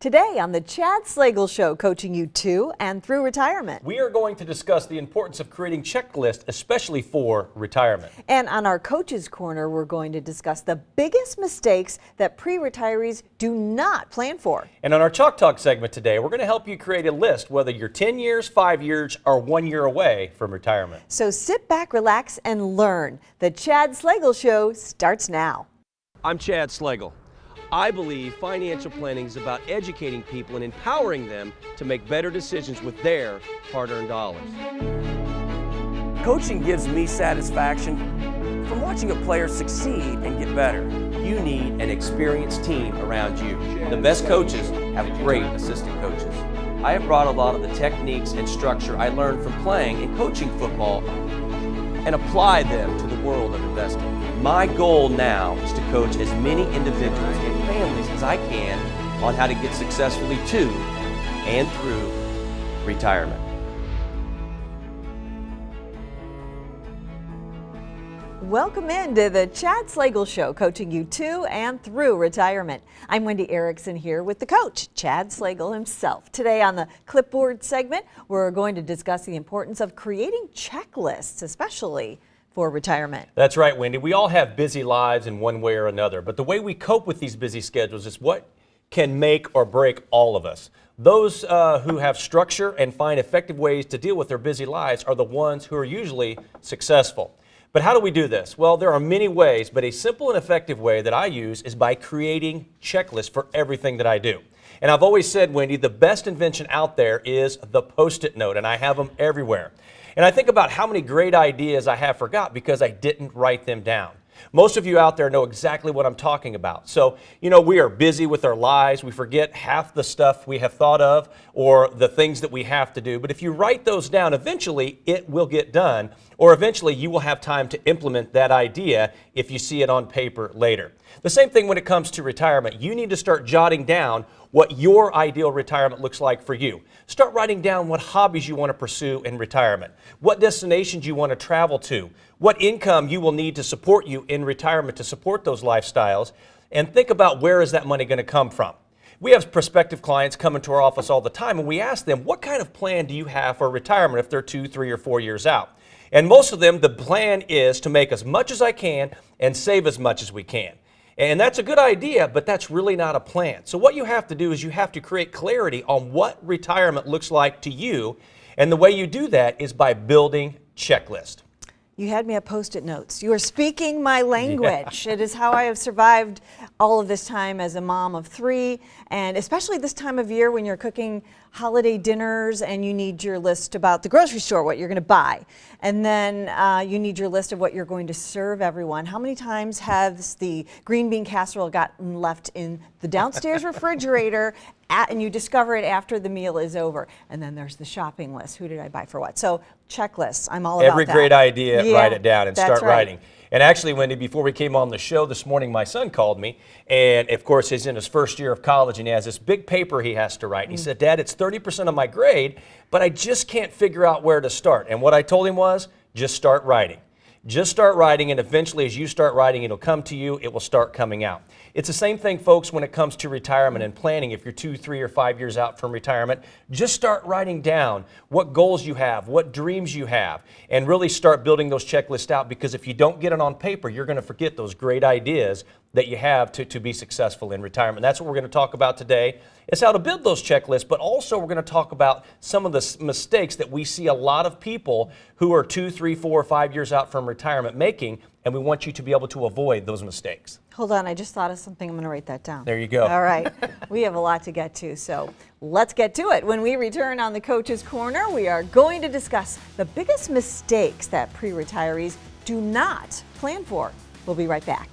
Today on the Chad Slagle Show, coaching you to and through retirement. We are going to discuss the importance of creating checklists, especially for retirement. And on our Coach's Corner, we're going to discuss the biggest mistakes that pre-retirees do not plan for. And on our Chalk Talk segment today, we're going to help you create a list whether you're 10 years, 5 years, or 1 year away from retirement. So sit back, relax, and learn. The Chad Slagle Show starts now. I'm Chad Slagle. I believe financial planning is about educating people and empowering them to make better decisions with their hard-earned dollars. Coaching gives me satisfaction from watching a player succeed and get better. You need an experienced team around you. The best coaches have great assistant coaches. I have brought a lot of the techniques and structure I learned from playing and coaching football and apply them to the world of investing. My goal now is to coach as many individuals and families as I can on how to get successfully to and through retirement. Welcome into the Chad Slagle Show, coaching you to and through retirement. I'm Wendy Erickson here with the coach, Chad Slagle himself. Today on the Clipboard segment, we're going to discuss the importance of creating checklists, especially for retirement. That's right, Wendy. We all have busy lives in one way or another, but the way we cope with these busy schedules is what can make or break all of us. Those who have structure and find effective ways to deal with their busy lives are the ones who are usually successful. But how do we do this? Well, there are many ways, but a simple and effective way that I use is by creating checklists for everything that I do. And I've always said, Wendy, the best invention out there is the Post-it note, and I have them everywhere. And I think about how many great ideas I have forgot because I didn't write them down. Most of you out there know exactly what I'm talking about. So, we are busy with our lives. We forget half the stuff we have thought of or the things that we have to do. But if you write those down, eventually it will get done, or eventually you will have time to implement that idea if you see it on paper later. The same thing when it comes to retirement. You need to start jotting down what your ideal retirement looks like for you. Start writing down what hobbies you want to pursue in retirement, what destinations you want to travel to, what income you will need to support you in retirement to support those lifestyles, and think about where is that money going to come from. We have prospective clients come into our office all the time, and we ask them, what kind of plan do you have for retirement if they're 2, 3, or 4 years out? And most of them, the plan is to make as much as I can and save as much as we can. And that's a good idea, but that's really not a plan. So what you have to do is you have to create clarity on what retirement looks like to you. And the way you do that is by building checklists. You had me at Post-it notes. You are speaking my language. Yeah. It is how I have survived all of this time as a mom of 3, and especially this time of year when you're cooking holiday dinners and you need your list about the grocery store, what you're going to buy. And then you need your list of what you're going to serve everyone. How many times has the green bean casserole gotten left in the downstairs refrigerator and you discover it after the meal is over? And then there's the shopping list. Who did I buy for what? So checklists, I'm all about that. Every great idea, yeah, write it down and start right. writing. And actually, Wendy, before we came on the show this morning, my son called me, and of course he's in his first year of college, and he has this big paper he has to write. And he said, Dad, it's 30% of my grade, but I just can't figure out where to start. And what I told him was, just start writing. Just start writing, and eventually as you start writing, it'll come to you, it will start coming out. It's the same thing, folks, when it comes to retirement and planning. If you're 2, 3, or 5 years out from retirement, just start writing down what goals you have, what dreams you have, and really start building those checklists out, because if you don't get it on paper, you're going to forget those great ideas that you have to be successful in retirement. That's what we're going to talk about today. It's how to build those checklists, but also we're going to talk about some of the mistakes that we see a lot of people who are 2, 3, 4, or 5 years out from retirement making, and we want you to be able to avoid those mistakes. Hold on, I just thought of something. I'm going to write that down. There you go. All right. We have a lot to get to, so let's get to it. When we return on the Coach's Corner, we are going to discuss the biggest mistakes that pre-retirees do not plan for. We'll be right back.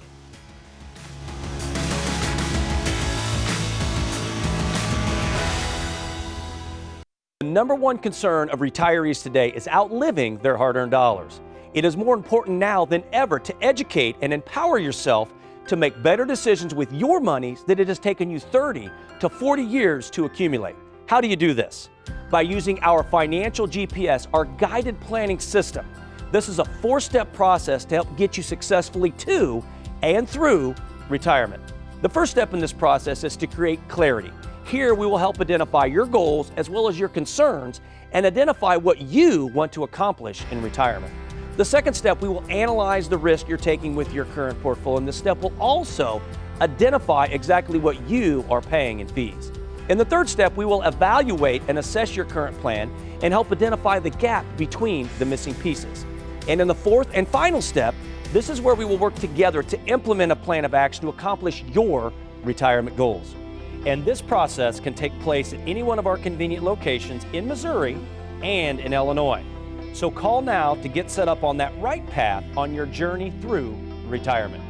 The number one concern of retirees today is outliving their hard-earned dollars. It is more important now than ever to educate and empower yourself to make better decisions with your money that it has taken you 30 to 40 years to accumulate. How do you do this? By using our Financial GPS, our guided planning system. This is a 4-step process to help get you successfully to and through retirement. The first step in this process is to create clarity. Here we will help identify your goals as well as your concerns and identify what you want to accomplish in retirement. The second step, we will analyze the risk you're taking with your current portfolio, and this step will also identify exactly what you are paying in fees. In the third step, we will evaluate and assess your current plan and help identify the gap between the missing pieces. And in the fourth and final step, this is where we will work together to implement a plan of action to accomplish your retirement goals. And this process can take place at any one of our convenient locations in Missouri and in Illinois. So call now to get set up on that right path on your journey through retirement.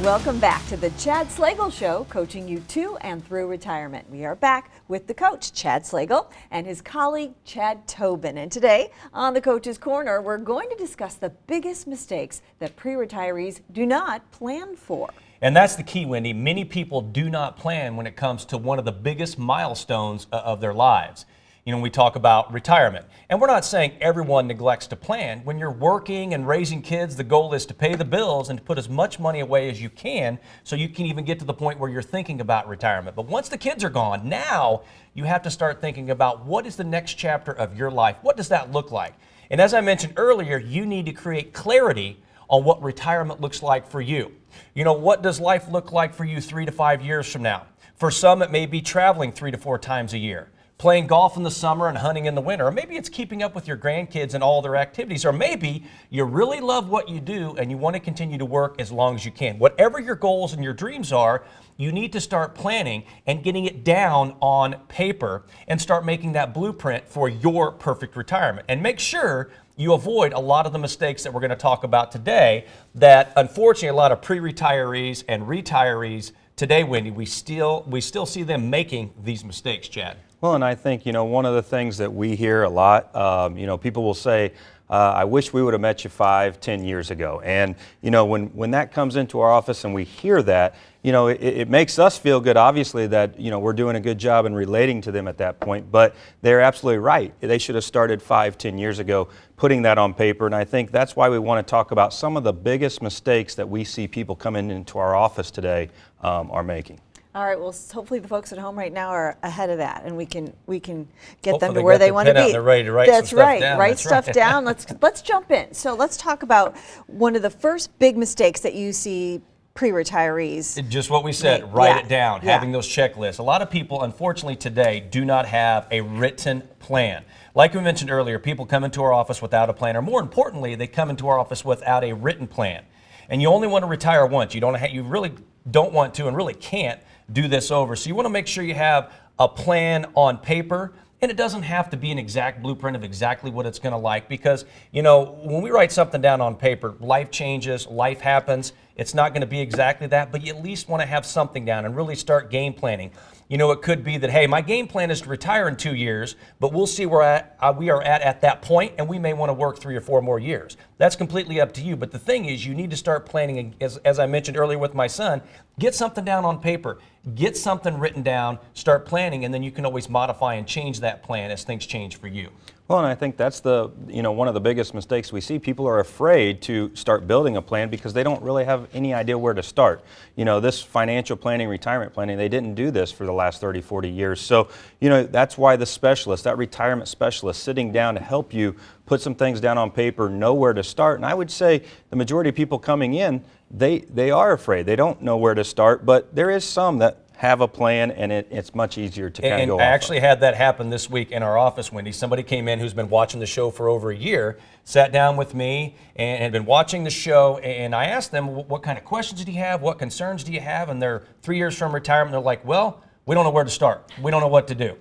Welcome back to the Chad Slagle Show, coaching you to and through retirement. We are back with the coach, Chad Slagle, and his colleague, Chad Tobin. And today on the Coach's Corner, we're going to discuss the biggest mistakes that pre-retirees do not plan for. And that's the key, Wendy. Many people do not plan when it comes to one of the biggest milestones of their lives. You know, we talk about retirement. And we're not saying everyone neglects to plan. When you're working and raising kids, the goal is to pay the bills and to put as much money away as you can so you can even get to the point where you're thinking about retirement. But once the kids are gone, now you have to start thinking about what is the next chapter of your life? What does that look like? And as I mentioned earlier, you need to create clarity on what retirement looks like for you. You know, what does life look like for you 3 to 5 years from now? For some, it may be traveling 3 to 4 times a year, playing golf in the summer and hunting in the winter, or maybe it's keeping up with your grandkids and all their activities, or maybe you really love what you do and you want to continue to work as long as you can. Whatever your goals and your dreams are, you need to start planning and getting it down on paper and start making that blueprint for your perfect retirement. And make sure you avoid a lot of the mistakes that we're going to talk about today that unfortunately a lot of pre-retirees and retirees today, Wendy, we still see them making these mistakes, Chad. Well, and I think, you know, one of the things that we hear a lot, you know, people will say, I wish we would have met you 5, 10 years ago. And, you know, when that comes into our office and we hear that, you know, it makes us feel good, obviously, that, you know, we're doing a good job in relating to them at that point. But they're absolutely right. They should have started 5, 10 years ago, putting that on paper. And I think that's why we want to talk about some of the biggest mistakes that we see people coming into our office today are making. All right, well, hopefully the folks at home right now are ahead of that, and we can get them Hopefully to where they want to be. They're ready to write That's some stuff right. down. Write That's stuff right. down. Let's jump in. So let's talk about one of the first big mistakes that you see pre-retirees. Just what we said, Right. write Yeah. it down, Yeah. having those checklists. A lot of people, unfortunately, today do not have a written plan. Like we mentioned earlier, people come into our office without a plan, or more importantly, they come into our office without a written plan. And you only want to retire once. You really don't want to and really can't do this over. So you want to make sure you have a plan on paper, and it doesn't have to be an exact blueprint of exactly what it's going to like, because, you know, when we write something down on paper, life changes, life happens. It's not going to be exactly that, but you at least want to have something down and really start game planning. You know, it could be that, hey, my game plan is to retire in 2 years, but we'll see where we are at that point, and we may want to work 3 or 4 more years. That's completely up to you. But the thing is, you need to start planning, as I mentioned earlier with my son, get something down on paper, get something written down, start planning, and then you can always modify and change that plan as things change for you. Well, and I think that's one of the biggest mistakes we see. People are afraid to start building a plan because they don't really have any idea where to start. You know, this financial planning, retirement planning, they didn't do this for the last 30, 40 years. So, you know, that's why the specialist, that retirement specialist, sitting down to help you put some things down on paper, know where to start. And I would say the majority of people coming in, they are afraid. They don't know where to start, but there is some that have a plan, and it's much easier to kind of go off. And I actually had that happen this week in our office, Wendy. Somebody came in who's been watching the show for over a year, sat down with me and had been watching the show, and I asked them, what kind of questions do you have? What concerns do you have? And they're 3 years from retirement. They're like, well, we don't know where to start. We don't know what to do.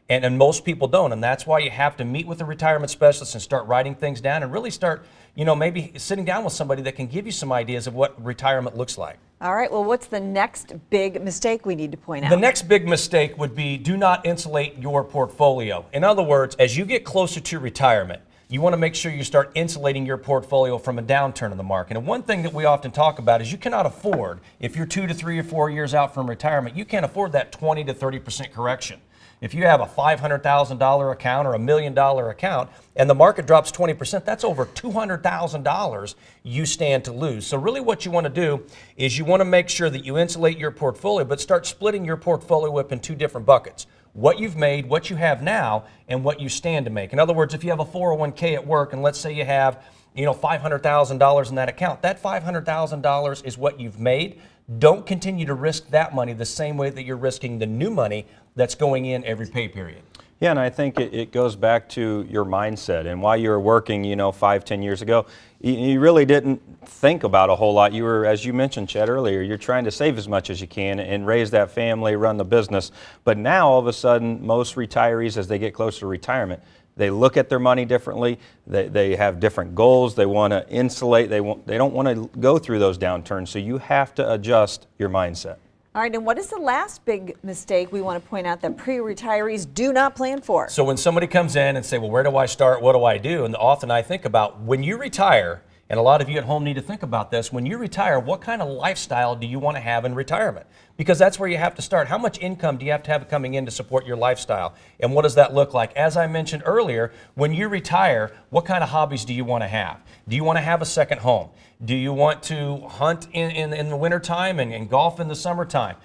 And most people don't, and that's why you have to meet with a retirement specialist and start writing things down and really start, you know, maybe sitting down with somebody that can give you some ideas of what retirement looks like. All right, well, what's the next big mistake we need to point out? The next big mistake would be do not insulate your portfolio. In other words, as you get closer to retirement, you want to make sure you start insulating your portfolio from a downturn in the market. And one thing that we often talk about is you cannot afford, if you're 2 to 3 or 4 years out from retirement, you can't afford that 20 to 30% correction. If you have a $500,000 account or $1 million account and the market drops 20%, that's over $200,000 you stand to lose. So really what you want to do is you want to make sure that you insulate your portfolio, but start splitting your portfolio up in two different buckets. What you've made, what you have now, and what you stand to make. In other words, if you have a 401k at work and let's say you have $500,000 in that account, that $500,000 is what you've made. Don't continue to risk that money the same way that you're risking the new money that's going in every pay period. Yeah, and I think it goes back to your mindset. And while you were working, 5-10 years ago, you really didn't think about a whole lot. You were, as you mentioned, Chad, earlier, you're trying to save as much as you can and raise that family, run the business. But now, all of a sudden, most retirees, as they get closer to retirement, they look at their money differently. They have different goals. They want to insulate. They don't want to go through those downturns. So you have to adjust your mindset. All right, and what is the last big mistake we want to point out that pre-retirees do not plan for? So when somebody comes in and say, well, where do I start? What do I do? And often I think about when you retire, and a lot of you at home need to think about this, when you retire, what kind of lifestyle do you want to have in retirement? Because that's where you have to start. How much income do you have to have coming in to support your lifestyle? And what does that look like? As I mentioned earlier, when you retire, what kind of hobbies do you want to have? Do you want to have a second home? Do you want to hunt in the wintertime and golf in the summertime?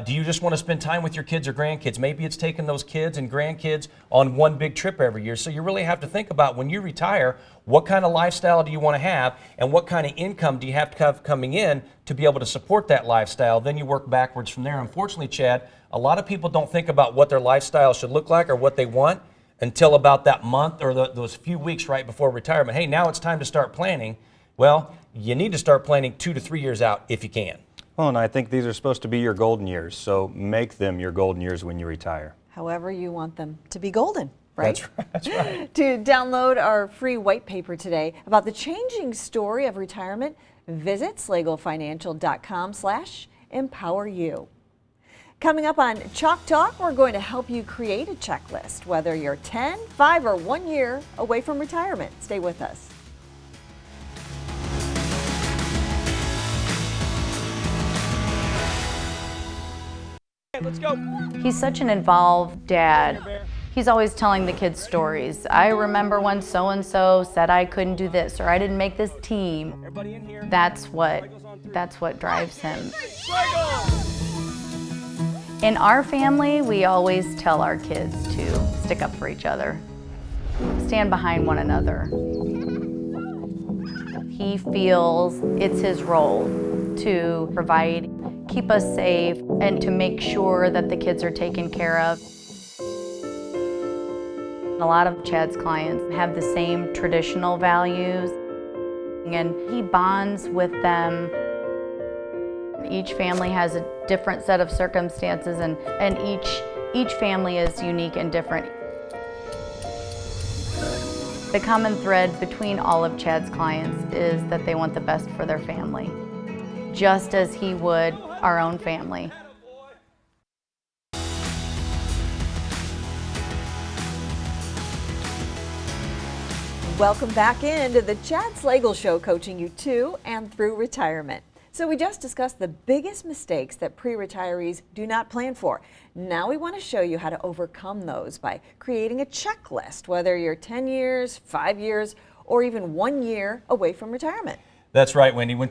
Do you just want to spend time with your kids or grandkids? Maybe it's taking those kids and grandkids on one big trip every year. So you really have to think about when you retire, what kind of lifestyle do you want to have and what kind of income do you have to have coming in to be able to support that lifestyle? Then you work backwards from there. Unfortunately, Chad, a lot of people don't think about what their lifestyle should look like or what they want until about that month or those few weeks right before retirement. Hey, now it's time to start planning. Well, you need to start planning 2 to 3 years out if you can. Well, and I think these are supposed to be your golden years, so make them your golden years when you retire. However you want them to be golden, right? That's right. To download our free white paper today about the changing story of retirement, visit slaglefinancial.com/empoweryou. Coming up on Chalk Talk, we're going to help you create a checklist, whether you're 10, 5, or 1 year away from retirement. Stay with us. Let's go. He's such an involved dad. He's always telling the kids stories. I remember when so-and-so said I couldn't do this or I didn't make this team. Everybody in here. That's what drives him. In our family, we always tell our kids to stick up for each other, stand behind one another. He feels it's his role to provide, keep us safe, and to make sure that the kids are taken care of. A lot of Chad's clients have the same traditional values, and he bonds with them. Each family has a different set of circumstances, and each family is unique and different. The common thread between all of Chad's clients is that they want the best for their family, just as he would our own family. Welcome back into the Chad Slagle Show, coaching you to and through retirement. So we just discussed the biggest mistakes that pre-retirees do not plan for. Now we want to show you how to overcome those by creating a checklist, whether you're 10 years, 5 years, or even 1 year away from retirement. That's right, Wendy. When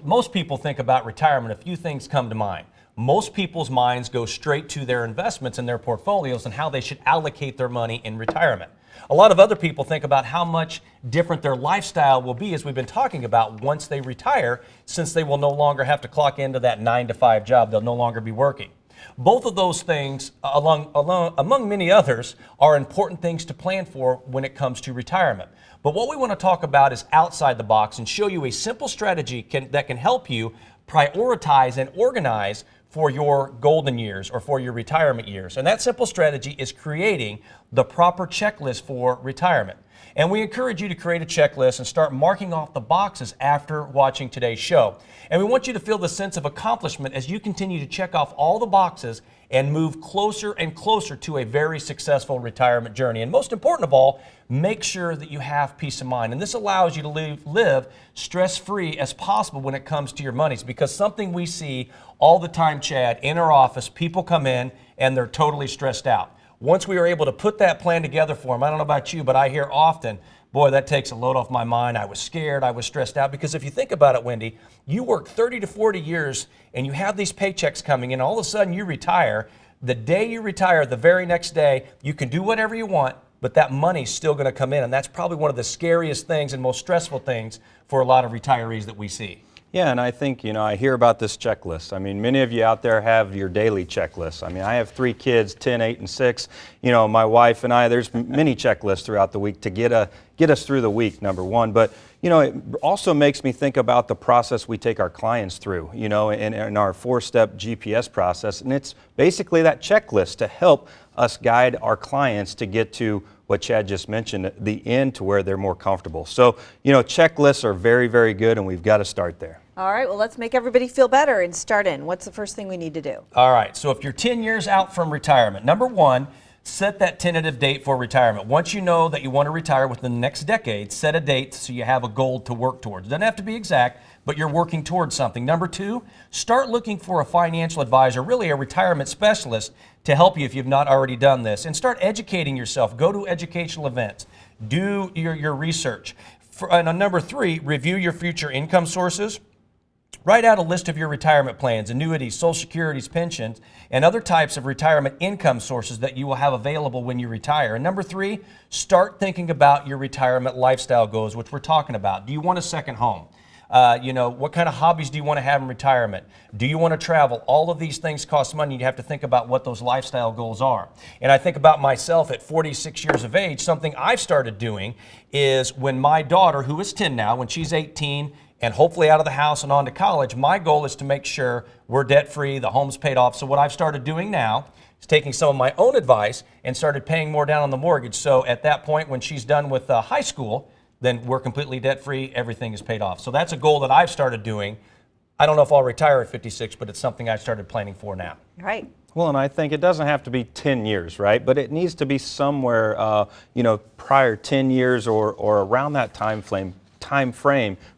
most people think about retirement, a few things come to mind. Most people's minds go straight to their investments and their portfolios and how they should allocate their money in retirement. A lot of other people think about how much different their lifestyle will be, as we've been talking about, once they retire, since they will no longer have to clock into that 9-to-5 job. They'll no longer be working. Both of those things, among many others, are important things to plan for when it comes to retirement. But what we want to talk about is outside the box and show you a simple strategy that can help you prioritize and organize for your golden years or for your retirement years. And that simple strategy is creating the proper checklist for retirement. And we encourage you to create a checklist and start marking off the boxes after watching today's show. And we want you to feel the sense of accomplishment as you continue to check off all the boxes and move closer and closer to a very successful retirement journey. And most important of all, make sure that you have peace of mind. And this allows you to live stress-free as possible when it comes to your monies, because something we see all the time, Chad, in our office, people come in and they're totally stressed out. once we were able to put that plan together for them, I don't know about you, but I hear often, boy, that takes a load off my mind. I was scared, I was stressed out. Because if you think about it, Wendy, you work 30 to 40 years and you have these paychecks coming in, all of a sudden you retire. The day you retire, the very next day, you can do whatever you want, but that money's still going to come in. And that's probably one of the scariest things and most stressful things for a lot of retirees that we see. Yeah, and I think, I hear about this checklist. I mean, many of you out there have your daily checklist. I mean, I have 3 kids, 10, 8, and 6. My wife and I, there's many checklists throughout the week to get us through the week, number one. But, it also makes me think about the process we take our clients through, in our 4-step GPS process. And it's basically that checklist to help us guide our clients to get to what Chad just mentioned, the end to where they're more comfortable. So, checklists are very, very good, and we've got to start there. All right, well, let's make everybody feel better and start in. What's the first thing we need to do? All right, so if you're 10 years out from retirement, number one, set that tentative date for retirement. Once you know that you want to retire within the next decade, set a date so you have a goal to work towards. It doesn't have to be exact, but you're working towards something. Number two, start looking for a financial advisor, really a retirement specialist, to help you if you've not already done this. And start educating yourself. Go to educational events. Do your research. And number three, review your future income sources. Write out a list of your retirement plans, annuities, Social Securities, pensions, and other types of retirement income sources that you will have available when you retire. And number three, start thinking about your retirement lifestyle goals, which we're talking about. Do you want a second home? What kind of hobbies do you want to have in retirement? Do you want to travel? All of these things cost money. You have to think about what those lifestyle goals are. And I think about myself at 46 years of age, something I've started doing is when my daughter, who is 10 now, when she's 18, and hopefully out of the house and on to college, my goal is to make sure we're debt-free, the home's paid off. So what I've started doing now is taking some of my own advice and started paying more down on the mortgage. So at that point, when she's done with high school, then we're completely debt-free, everything is paid off. So that's a goal that I've started doing. I don't know if I'll retire at 56, but it's something I've started planning for now. Right. Well, and I think it doesn't have to be 10 years, right? But it needs to be somewhere, prior 10 years or around that time frame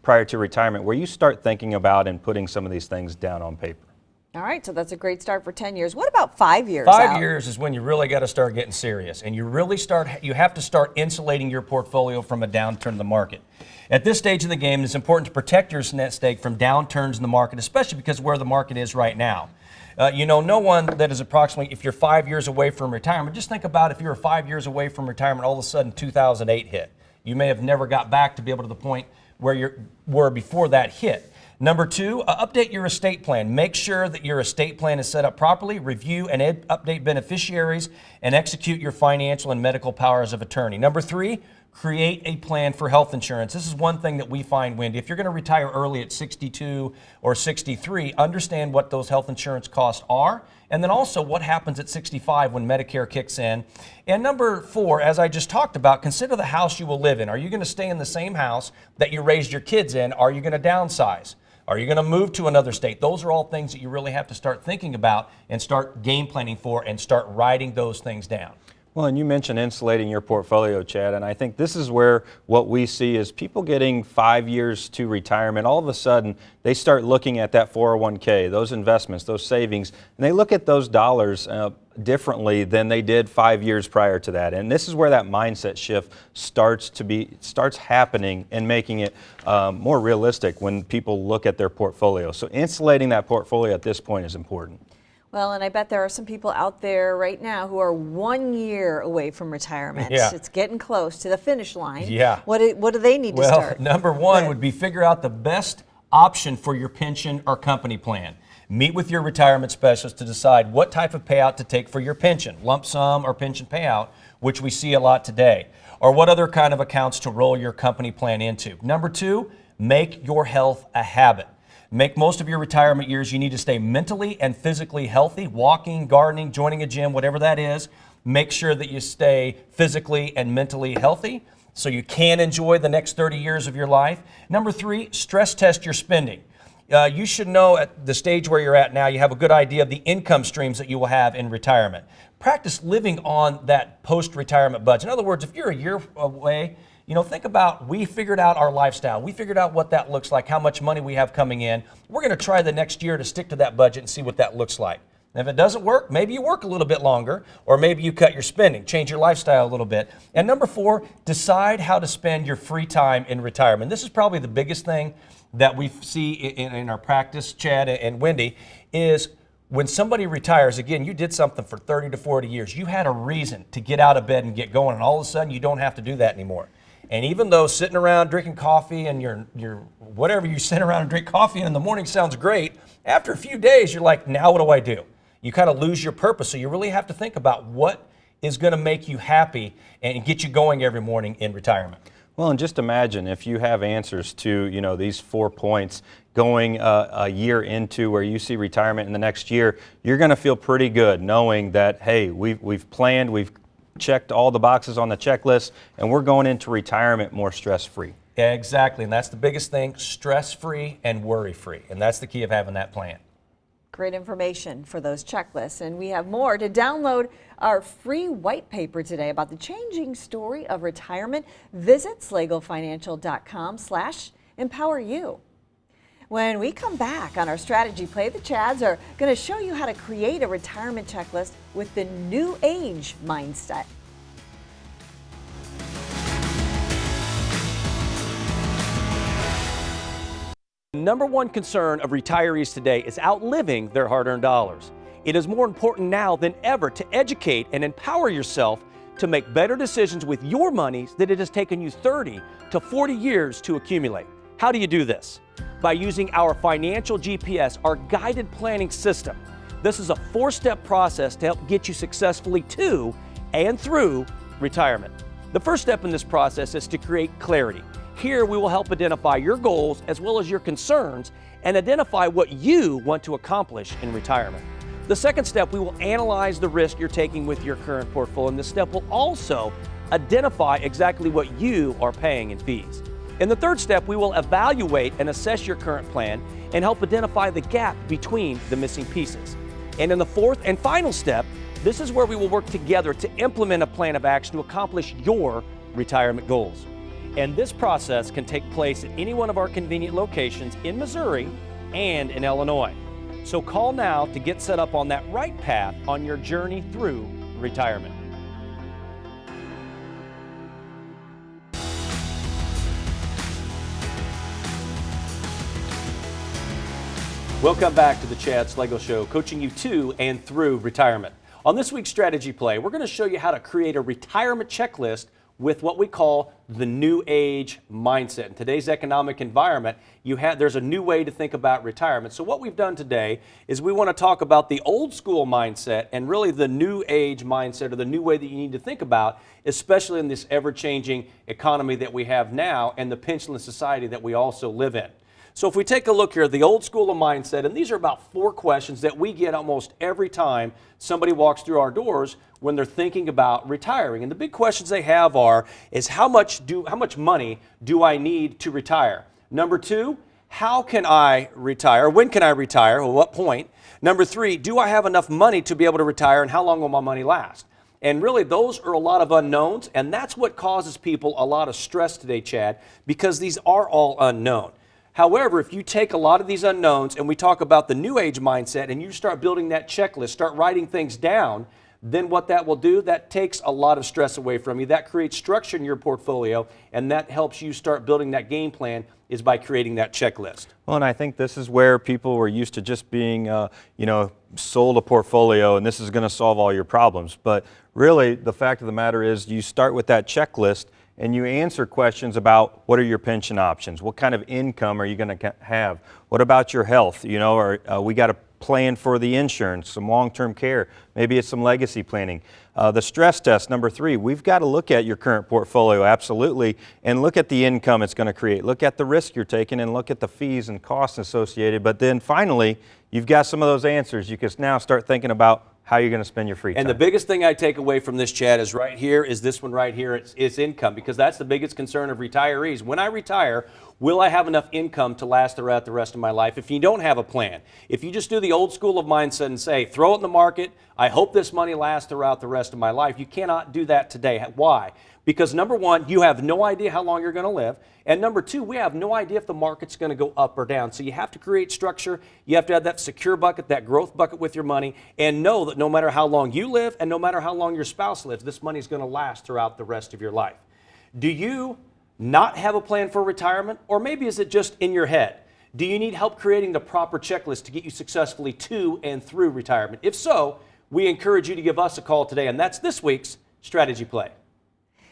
prior to retirement where you start thinking about and putting some of these things down on paper. All right, so that's a great start for 10 years. What about 5 years 5 out? years is when you really got to start getting serious, and you have to start insulating your portfolio from a downturn in the market. At this stage of the game, it's important to protect your nest egg from downturns in the market, especially because where the market is right now. No one that is approximately, if you're 5 years away from retirement, just think about if you were 5 years away from retirement, all of a sudden 2008 hit. You may have never got back to be able to the point where you were before that hit. Number two, update your estate plan. Make sure that your estate plan is set up properly. Review and update beneficiaries and execute your financial and medical powers of attorney. Number three, create a plan for health insurance. This is one thing that we find, Wendy. If you're going to retire early at 62 or 63, understand what those health insurance costs are, and then also what happens at 65 when Medicare kicks in. And number four, as I just talked about, consider the house you will live in. Are you going to stay in the same house that you raised your kids in? Are you going to downsize? Are you going to move to another state? Those are all things that you really have to start thinking about and start game planning for and start writing those things down. Well, and you mentioned insulating your portfolio, Chad, and I think this is where what we see is people getting 5 years to retirement. All of a sudden, they start looking at that 401k, those investments, those savings, and they look at those dollars differently than they did 5 years prior to that. And this is where that mindset shift starts happening and making it more realistic when people look at their portfolio. So insulating that portfolio at this point is important. Well, and I bet there are some people out there right now who are 1 year away from retirement. Yeah. It's getting close to the finish line. Yeah. What do they need to start? Well, number one would be figure out the best option for your pension or company plan. Meet with your retirement specialist to decide what type of payout to take for your pension, lump sum or pension payout, which we see a lot today, or what other kind of accounts to roll your company plan into. Number two, make your health a habit. Make most of your retirement years, you need to stay mentally and physically healthy, walking, gardening, joining a gym, whatever that is. Make sure that you stay physically and mentally healthy so you can enjoy the next 30 years of your life. Number three, stress test your spending. You should know at the stage where you're at now, you have a good idea of the income streams that you will have in retirement. Practice living on that post-retirement budget. In other words, if you're a year away, think about, we figured out our lifestyle. We figured out what that looks like, how much money we have coming in. We're going to try the next year to stick to that budget and see what that looks like. And if it doesn't work, maybe you work a little bit longer, or maybe you cut your spending, change your lifestyle a little bit. And number 4, decide how to spend your free time in retirement. This is probably the biggest thing that we see in our practice, Chad and Wendy, is when somebody retires, again, you did something for 30 to 40 years. You had a reason to get out of bed and get going, and all of a sudden you don't have to do that anymore. And even though sitting around drinking coffee and your whatever you sit around and drink coffee in the morning sounds great, after a few days you're like, now what do I do? You kind of lose your purpose. So you really have to think about what is going to make you happy and get you going every morning in retirement. Well, and just imagine if you have answers to, these 4 points going a year into where you see retirement in the next year, you're going to feel pretty good knowing that, hey, we've planned, we've checked all the boxes on the checklist, and we're going into retirement more stress-free. Exactly, and that's the biggest thing, stress-free and worry-free. And that's the key of having that plan. Great information for those checklists. And we have more to download our free white paper today about the changing story of retirement. Visit SlegoFinancial.com/empoweryou. When we come back on our strategy play, the Chads are going to show you how to create a retirement checklist with the new age mindset. The number one concern of retirees today is outliving their hard-earned dollars. It is more important now than ever to educate and empower yourself to make better decisions with your money than it has taken you 30 to 40 years to accumulate. How do you do this? By using our Financial GPS, our guided planning system. This is a 4-step process to help get you successfully to and through retirement. The first step in this process is to create clarity. Here we will help identify your goals as well as your concerns and identify what you want to accomplish in retirement. The second step, we will analyze the risk you're taking with your current portfolio, and this step will also identify exactly what you are paying in fees. In the third step, we will evaluate and assess your current plan and help identify the gap between the missing pieces. And in the fourth and final step, this is where we will work together to implement a plan of action to accomplish your retirement goals. And this process can take place at any one of our convenient locations in Missouri and in Illinois. So call now to get set up on that right path on your journey through retirement. Welcome back to the Chad Slego Show, coaching you to and through retirement. On this week's strategy play, we're going to show you how to create a retirement checklist with what we call the new age mindset. In today's economic environment, there's a new way to think about retirement. So what we've done today is we want to talk about the old school mindset and really the new age mindset, or the new way that you need to think about, especially in this ever-changing economy that we have now and the pensionless society that we also live in. So if we take a look here, the old school of mindset, and these are about 4 questions that we get almost every time somebody walks through our doors when they're thinking about retiring. And the big questions they have is how much money do I need to retire? Number 2, how can I retire? When can I retire? At what point? Number 3, do I have enough money to be able to retire, and how long will my money last? And really, those are a lot of unknowns, and that's what causes people a lot of stress today, Chad, because these are all unknown. However, if you take a lot of these unknowns and we talk about the new age mindset and you start building that checklist, start writing things down, then what that will do, that takes a lot of stress away from you. That creates structure in your portfolio, and that helps you start building that game plan is by creating that checklist. Well, and I think this is where people were used to just being, sold a portfolio and this is going to solve all your problems. But really, the fact of the matter is you start with that checklist and you answer questions about what are your pension options? What kind of income are you going to have? What about your health? We got to plan for the insurance, some long-term care. Maybe it's some legacy planning. The stress test, number 3, we've got to look at your current portfolio, absolutely, and look at the income it's going to create. Look at the risk you're taking and look at the fees and costs associated. But then finally, you've got some of those answers. You can now start thinking about how you're going to spend your free time. And the biggest thing I take away from this, Chad, is right here, is this one right here. It's income, because that's the biggest concern of retirees. When I retire, will I have enough income to last throughout the rest of my life? If you don't have a plan, if you just do the old school of mindset and say, throw it in the market, I hope this money lasts throughout the rest of my life, you cannot do that today. Why? Because number one, you have no idea how long you're going to live. And number two, we have no idea if the market's going to go up or down. So you have to create structure. You have to have that secure bucket, that growth bucket with your money, and know that no matter how long you live and no matter how long your spouse lives, this money is going to last throughout the rest of your life. Do you not have a plan for retirement? Or maybe is it just in your head? Do you need help creating the proper checklist to get you successfully to and through retirement? If so, we encourage you to give us a call today, and that's this week's Strategy Play.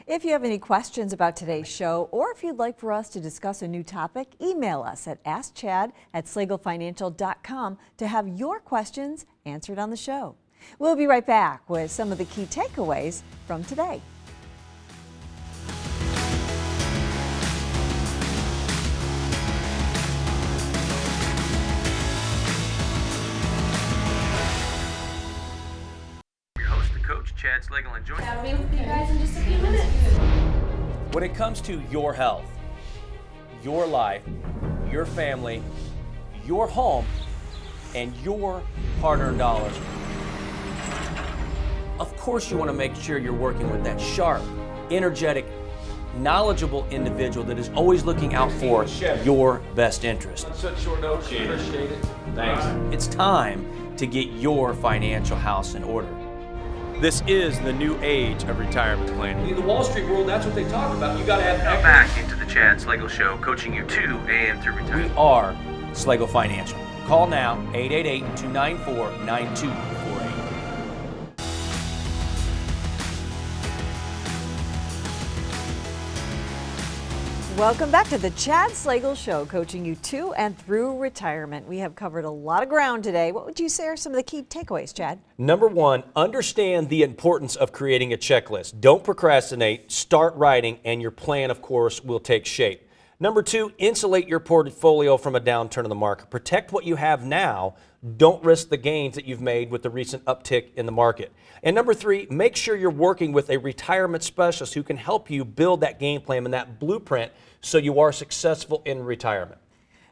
If you have any questions about today's show, or if you'd like for us to discuss a new topic, email us at askchad@slagelfinancial.com to have your questions answered on the show. We'll be right back with some of the key takeaways from today. Coach Chad Slagle and join. I'll be with you guys in just a few minutes. When it comes to your health, your life, your family, your home, and your hard-earned dollars, of course you want to make sure you're working with that sharp, energetic, knowledgeable individual that is always looking out for your best interest. Such short notice, appreciate it. Thanks. It's time to get your financial house in order. This is the new age of retirement planning. In the Wall Street world, that's what they talk about. You got to have equity. Back into the Chad Slagle Show, coaching you to and through retirement. We are Slagle Financial. Call now, 888-294-9248. Welcome back to the Chad Slagle Show, coaching you to and through retirement. We have covered a lot of ground today. What would you say are some of the key takeaways, Chad? Number one, understand the importance of creating a checklist. Don't procrastinate, start writing, and your plan, of course, will take shape. Number two, insulate your portfolio from a downturn in the market. Protect what you have now. Don't risk the gains that you've made with the recent uptick in the market. And number three, make sure you're working with a retirement specialist who can help you build that game plan and that blueprint so you are successful in retirement.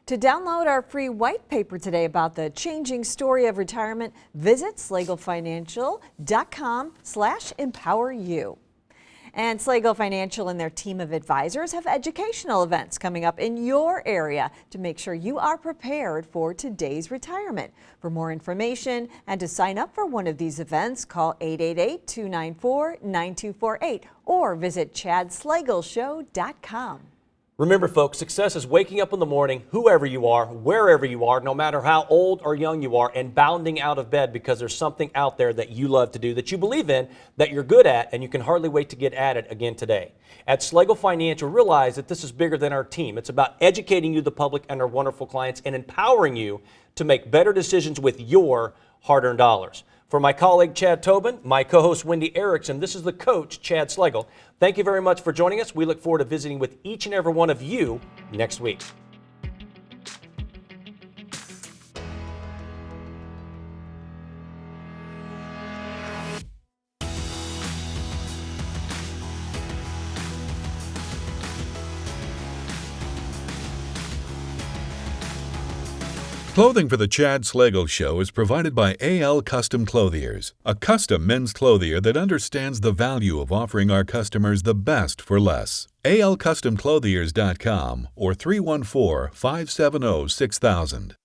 To download our free white paper today about the changing story of retirement, visit slagelfinancial.com/empoweryou. And Slagle Financial and their team of advisors have educational events coming up in your area to make sure you are prepared for today's retirement. For more information and to sign up for one of these events, call 888-294-9248 or visit chadslagleshow.com. Remember, folks, success is waking up in the morning, whoever you are, wherever you are, no matter how old or young you are, and bounding out of bed because there's something out there that you love to do, that you believe in, that you're good at, and you can hardly wait to get at it again today. At Slagle Financial, realize that this is bigger than our team. It's about educating you, the public, and our wonderful clients, and empowering you to make better decisions with your hard-earned dollars. For my colleague Chad Tobin, my co-host Wendy Erickson, this is the coach, Chad Slagle. Thank you very much for joining us. We look forward to visiting with each and every one of you next week. Clothing for the Chad Slagle Show is provided by AL Custom Clothiers, a custom men's clothier that understands the value of offering our customers the best for less. ALCustomClothiers.com or 314-570-6000.